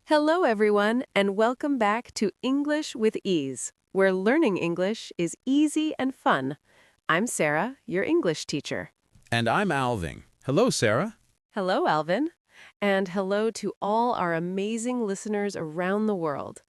Hello, everyone, and welcome back to English with Ease, where learning English is easy and fun. I'm Sarah, your English teacher. And I'm Alvin. Hello, Sarah. Hello, Alvin. And hello to all our amazing listeners around the world.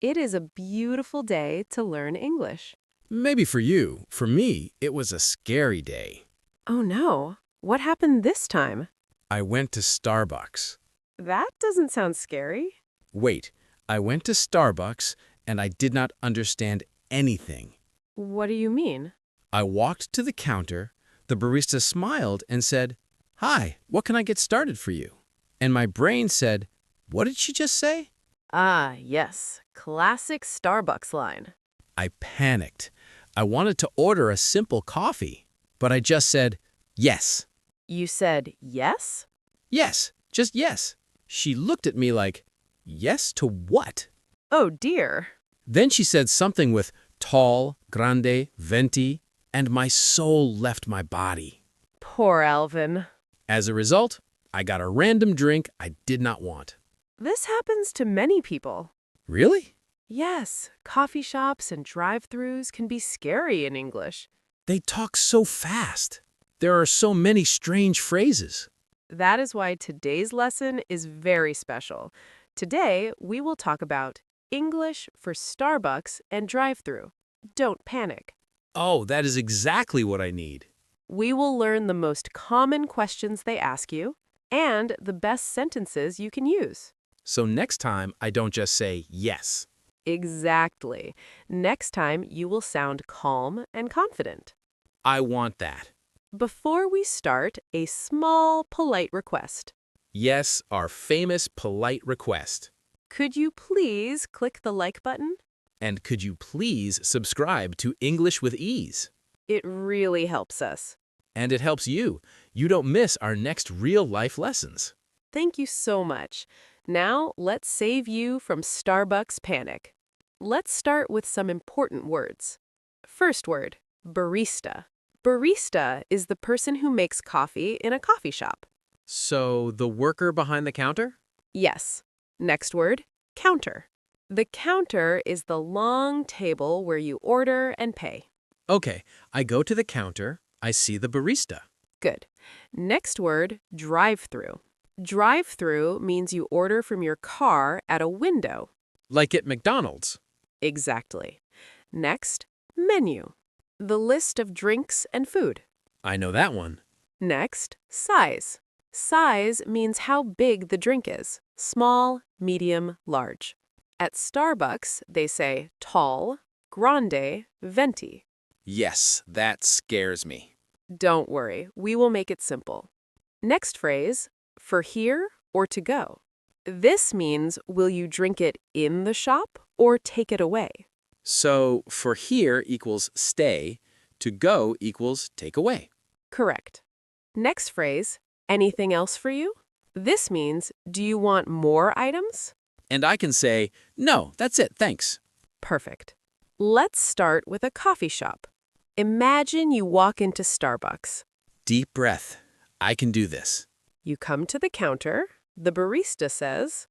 It is a beautiful day to learn English. Maybe for you. For me, it was a scary day. Oh no, what happened this time? I went to Starbucks. That doesn't sound scary. Wait, I went to Starbucks and I did not understand anything. What do you mean? I walked to the counter, the barista smiled and said, "Hi, what can I get started for you?" And my brain said, "What did she just say?" Ah, yes, classic Starbucks line. I panicked. I wanted to order a simple coffee, but I just said, "Yes." You said yes? Yes, just yes. She looked at me like, "Yes to what?" Oh dear. Then she said something with tall, grande, venti, and my soul left my body. Poor Alvin. As a result, I got a random drink I did not want. This happens to many people. Really? Yes, coffee shops and drive-thrus can be scary in English. They talk so fast. There are so many strange phrases. That is why today's lesson is very special. Today, we will talk about English for Starbucks and drive-thru. Don't panic. Oh, that is exactly what I need. We will learn the most common questions they ask you and the best sentences you can use. So next time, I don't just say yes. Exactly. Next time, you will sound calm and confident. I want that. Before we start, a small, polite request. Yes, our famous polite request. Could you please click the like button? And could you please subscribe to English with Ease? It really helps us. And it helps you. You don't miss our next real-life lessons. Thank you so much. Now, let's save you from Starbucks panic. Let's start with some important words. First word, barista. Barista is the person who makes coffee in a coffee shop. So, the worker behind the counter? Yes. Next word, counter. The counter is the long table where you order and pay. Okay, I go to the counter, I see the barista. Good. Next word, drive-thru. Drive-thru means you order from your car at a window. Like at McDonald's. Exactly. Next, menu. The list of drinks and food. I know that one. Next, size. Size means how big the drink is. Small, medium, large. At Starbucks, they say tall, grande, venti. Yes, that scares me. Don't worry, we will make it simple. Next phrase, for here or to go. This means will you drink it in the shop or take it away? So, for here equals stay, to go equals take away. Correct. Next phrase, anything else for you? This means, do you want more items? And I can say, no, that's it, thanks. Perfect. Let's start with a coffee shop. Imagine you walk into Starbucks. Deep breath. I can do this. You come to the counter. The barista says,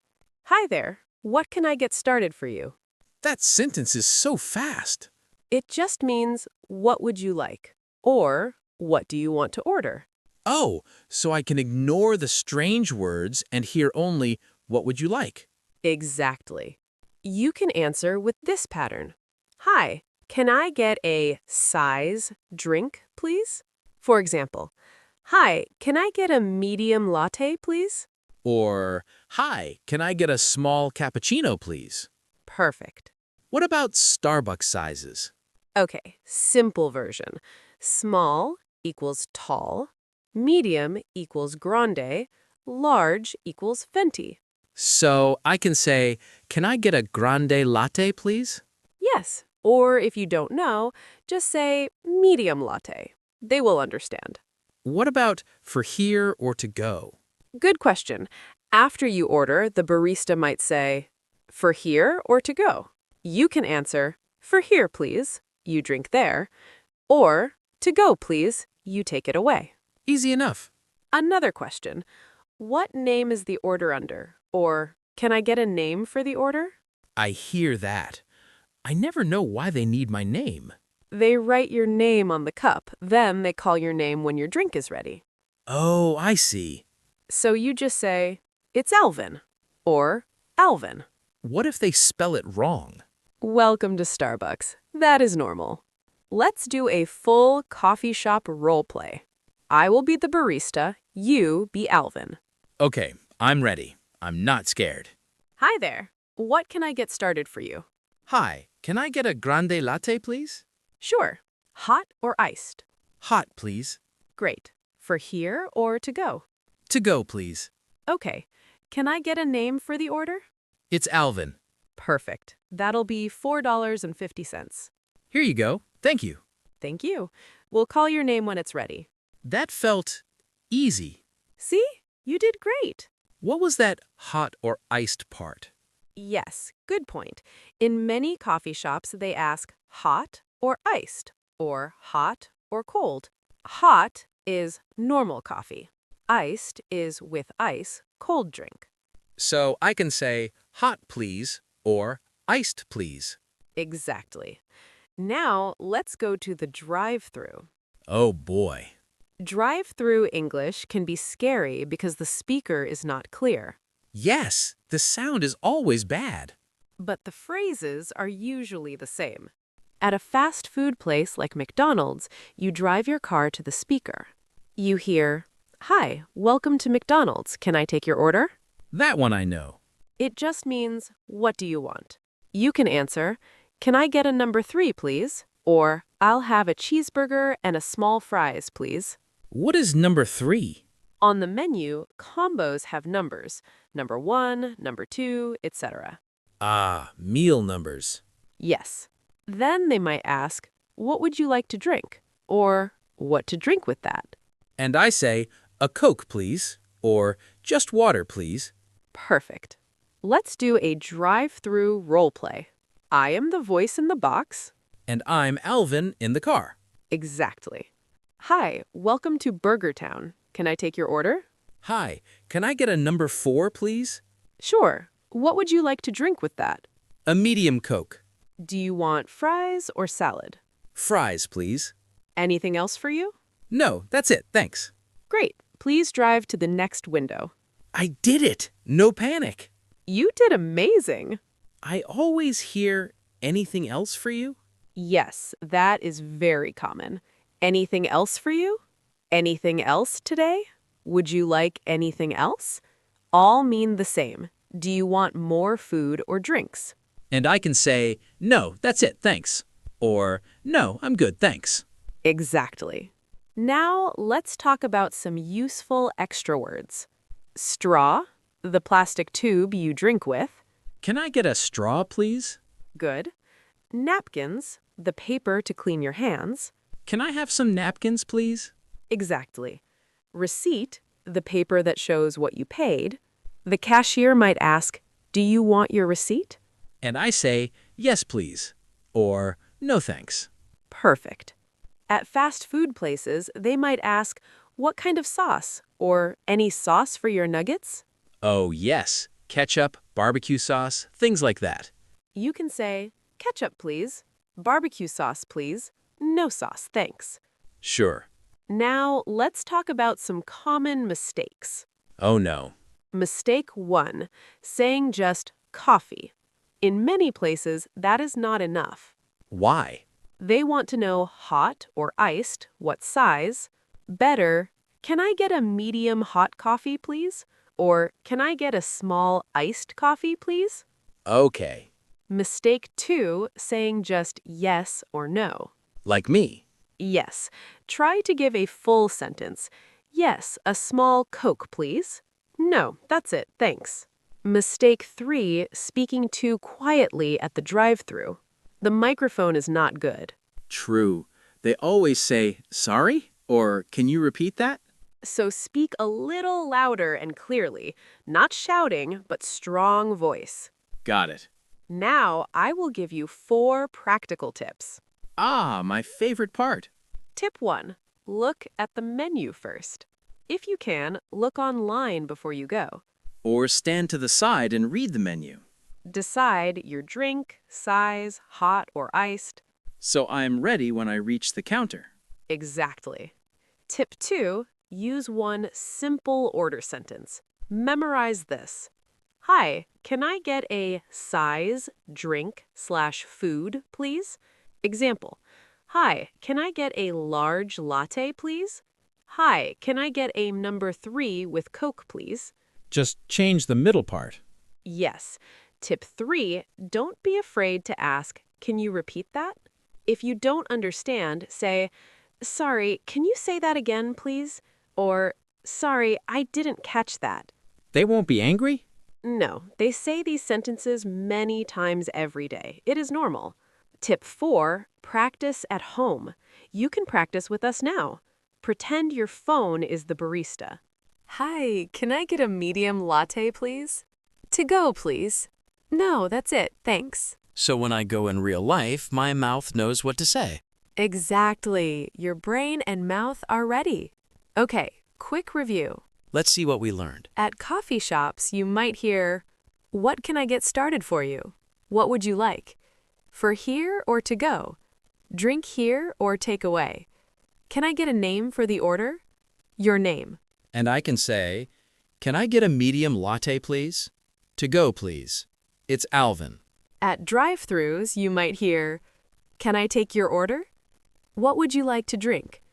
"Hi there, what can I get started for you?" That sentence is so fast. It just means, what would you like? Or, what do you want to order? Oh, so I can ignore the strange words and hear only, what would you like? Exactly. You can answer with this pattern. Hi, can I get a size drink, please? For example, hi, can I get a medium latte, please? Or, hi, can I get a small cappuccino, please? Perfect. What about Starbucks sizes? Okay, simple version. Small equals tall, medium equals grande, large equals venti. So I can say, can I get a grande latte, please? Yes, or if you don't know, just say medium latte. They will understand. What about for here or to go? Good question. After you order, the barista might say, for here or to go? You can answer, for here, please. You drink there. Or, to go, please. You take it away. Easy enough. Another question. What name is the order under? Or, Can I get a name for the order? I hear that. I never know why they need my name. They write your name on the cup, then they call your name when your drink is ready. Oh, I see. So you just say, "It's Alvin," or "Alvin." What if they spell it wrong? Welcome to Starbucks. That is normal. Let's do a full coffee shop role play. I will be the barista, you be Alvin. Okay, I'm ready. I'm not scared. Hi there. What can I get started for you? Hi, can I get a grande latte, please? Sure. Hot or iced? Hot, please. Great. For here or to go? To go, please. Okay. Can I get a name for the order? It's Alvin. Perfect. That'll be $4.50. Here you go. Thank you. Thank you. We'll call your name when it's ready. That felt easy. See? You did great. What was that hot or iced part? Yes, good point. In many coffee shops, they ask hot or iced, or hot or cold. Hot is normal coffee. Iced is with ice, cold drink. So I can say hot, please, or iced, please. Exactly. Now, let's go to the drive-thru. Oh boy. Drive-thru English can be scary because the speaker is not clear. Yes, the sound is always bad. But the phrases are usually the same. At a fast food place like McDonald's, you drive your car to the speaker. You hear, "Hi, welcome to McDonald's. Can I take your order?" That one I know. It just means, "What do you want?" You can answer, "Can I get a number 3, please?" Or, "I'll have a cheeseburger and a small fries, please." What is number 3? On the menu, combos have numbers, number 1, number 2, etc. Ah, meal numbers. Yes. Then they might ask, "What would you like to drink?" Or, "What to drink with that?" And I say, a Coke, please, or just water, please. Perfect. Let's do a drive-thru role play. I am the voice in the box. And I'm Alvin in the car. Exactly. Hi, welcome to Burger Town. Can I take your order? Hi, can I get a number 4, please? Sure. What would you like to drink with that? A medium Coke. Do you want fries or salad? Fries, please. Anything else for you? No, that's it, thanks. Great. Please drive to the next window. I did it! No panic. You did amazing. I always hear anything else for you? Yes, that is very common. Anything else for you? Anything else today? Would you like anything else? All mean the same. Do you want more food or drinks? And I can say, no, that's it, thanks. Or, no, I'm good, thanks. Exactly. Now, let's talk about some useful extra words. Straw, the plastic tube you drink with. Can I get a straw, please? Good. Napkins, the paper to clean your hands. Can I have some napkins, please? Exactly. Receipt, the paper that shows what you paid. The cashier might ask, "Do you want your receipt?" And I say, yes, please. Or, no, thanks. Perfect. At fast food places, they might ask, "What kind of sauce?" or "Any sauce for your nuggets?" Oh, yes. Ketchup, barbecue sauce, things like that. You can say, "Ketchup, please." "Barbecue sauce, please." "No sauce, thanks." Sure. Now, let's talk about some common mistakes. Oh, no. Mistake 1, saying just coffee. In many places, that is not enough. Why? They want to know hot or iced, what size. Better, "Can I get a medium hot coffee, please?" Or, "Can I get a small iced coffee, please?" Okay. Mistake 2, saying just yes or no. Like me. Yes. Try to give a full sentence. "Yes, a small Coke, please." "No, that's it, thanks." Mistake 3, speaking too quietly at the drive-thru. The microphone is not good. True. They always say, sorry? Or, can you repeat that? So speak a little louder and clearly, not shouting, but strong voice. Got it. Now, I will give you 4 practical tips. Ah, my favorite part. Tip 1, look at the menu first. If you can, look online before you go. Or stand to the side and read the menu. Decide your drink, size, hot or iced. So I'm ready when I reach the counter. Exactly. Tip 2, use one simple order sentence. Memorize this. Hi, can I get a size, drink/food, please? Example. Hi, can I get a large latte, please? Hi, can I get a number 3 with Coke, please? Just change the middle part. Yes. Tip 3, don't be afraid to ask, can you repeat that? If you don't understand, say, sorry, can you say that again, please? Or, sorry, I didn't catch that. They won't be angry? No, they say these sentences many times every day. It is normal. Tip 4, practice at home. You can practice with us now. Pretend your phone is the barista. Hi, can I get a medium latte, please? To go, please. No, that's it, thanks. So when I go in real life, my mouth knows what to say. Exactly. Your brain and mouth are ready. Okay, quick review. Let's see what we learned. At coffee shops, you might hear, what can I get started for you? What would you like? For here or to go? Drink here or take away? Can I get a name for the order? Your name. And I can say, can I get a medium latte, please? To go, please. It's Alvin. At drive-thrus, you might hear, can I take your order? What would you like to drink?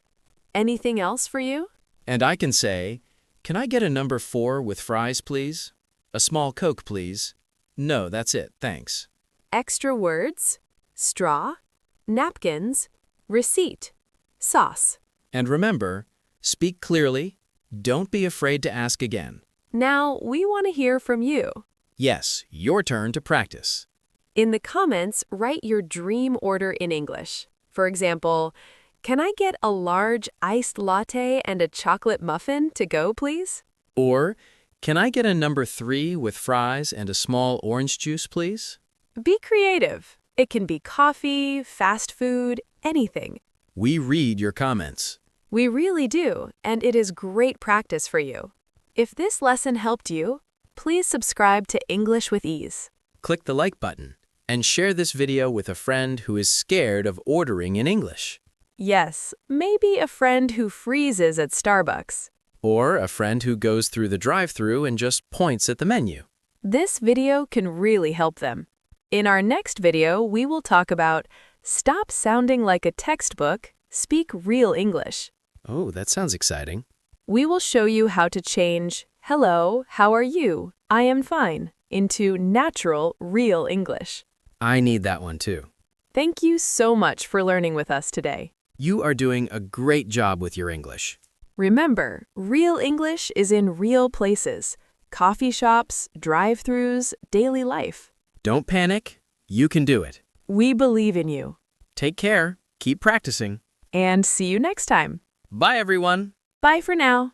Anything else for you? And I can say, can I get a number 4 with fries, please? A small Coke, please. No, that's it, thanks. Extra words, straw, napkins, receipt, sauce. And remember, speak clearly. Don't be afraid to ask again. Now, we want to hear from you. Yes, your turn to practice. In the comments, write your dream order in English. For example, can I get a large iced latte and a chocolate muffin to go, please? Or, can I get a number 3 with fries and a small orange juice, please? Be creative. It can be coffee, fast food, anything. We read your comments. We really do, and it is great practice for you. If this lesson helped you, please subscribe to English with Ease. Click the like button and share this video with a friend who is scared of ordering in English. Yes, maybe a friend who freezes at Starbucks. Or a friend who goes through the drive-thru and just points at the menu. This video can really help them. In our next video, we will talk about stop sounding like a textbook, speak real English. Oh, that sounds exciting. We will show you how to change hello, how are you, I am fine into natural, real English. I need that one too. Thank you so much for learning with us today. You are doing a great job with your English. Remember, real English is in real places. Coffee shops, drive-thrus, daily life. Don't panic. You can do it. We believe in you. Take care. Keep practicing. And see you next time. Bye, everyone. Bye for now.